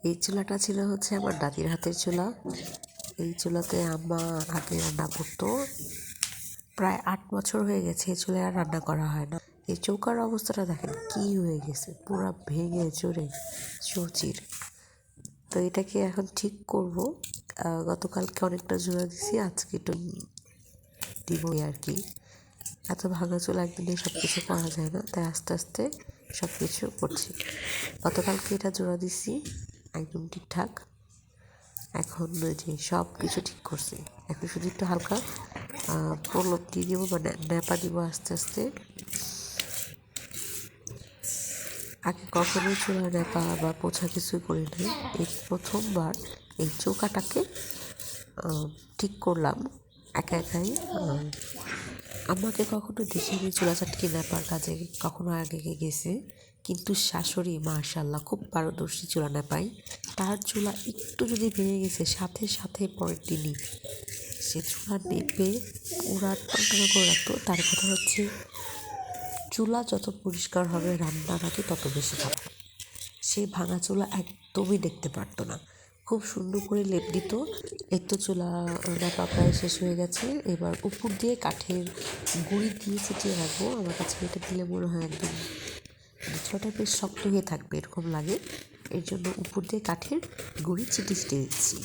এই চুলাটা ছিল হচ্ছে আমার দাদির হাতের চুলা। এই চুলাতে আম্মা আগে রান্না করতো। প্রায় 8 বছর হয়ে গেছে এই চুলায় আর রান্না করা হয় না। এই চৌকার অবস্থাটা দেখেন কি হয়ে গেছে, পুরা ভেঙে চড়ে চৌচির। তো এটাকে এখন ঠিক করব। গতকালকে অনেকটা জোড়া দিছি, আজকে একটু দিবই আর কি। এত ভাঙা চুলা একদিনে সব কিছু করা যায় না, তাই আস্তে আস্তে সব কিছু করছি। গতকালকে এটা জোড়া দিছি একদম ঠিকঠাক। এখন যে সব কিছু ঠিক করছি, এখন শুধু একটু হালকা প্রলেপ দিয়ে দিব, মানে ন্যাপা দিব আস্তে আস্তে। আগে কখনোই চুলা ন্যাপা বা পোছা কিছুই করি নাই, এই প্রথমবার এই চৌকাটাকে ঠিক করলাম একা একাই। আমাকে কখনো দেখিনি চুলা চাটকি ন্যাপার কাজে, কখনো আগে গেছে, কিন্তু শাশুড়ি মাশাআল্লাহ খুব পারদর্শী চুলা ন্যাপাই। তার চুলা একটু যদি ভেঙে গেছে সাথে সাথে পরের দিনই সে চুলা নেপে পুরা টনটনা করে রাখতো। তার কথা হচ্ছে চুলা যত পরিষ্কার হবে রান্নার আগে তত বেশি ভালো। সেই ভাঙা চুলা একদমই দেখতে পারতো না, খুব সুন্দর করে লেপ দিত। এই তো চুলা ন্যাপা প্রায় শেষ হয়ে গেছে। এবার উপর দিয়ে কাঠের গুঁড়ি দিয়ে ছিটিয়ে রাখবো। আমার কাছে এটা দিলে মনে হয় একদম চুলাটা বেশ শক্ত হয়ে থাকবে এরকম লাগে, এর জন্য উপর দিয়ে কাঠের গুঁড়ি ছিটিয়ে ছিটিয়ে দিচ্ছি।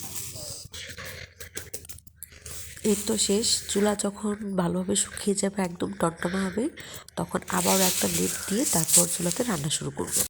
এই তো শেষ। চুলা যখন ভালোভাবে শুকিয়ে যাবে, একদম টনটনা হবে, তখন আবারও একটা লেপ দিয়ে তারপর চুলাতে রান্না শুরু করব।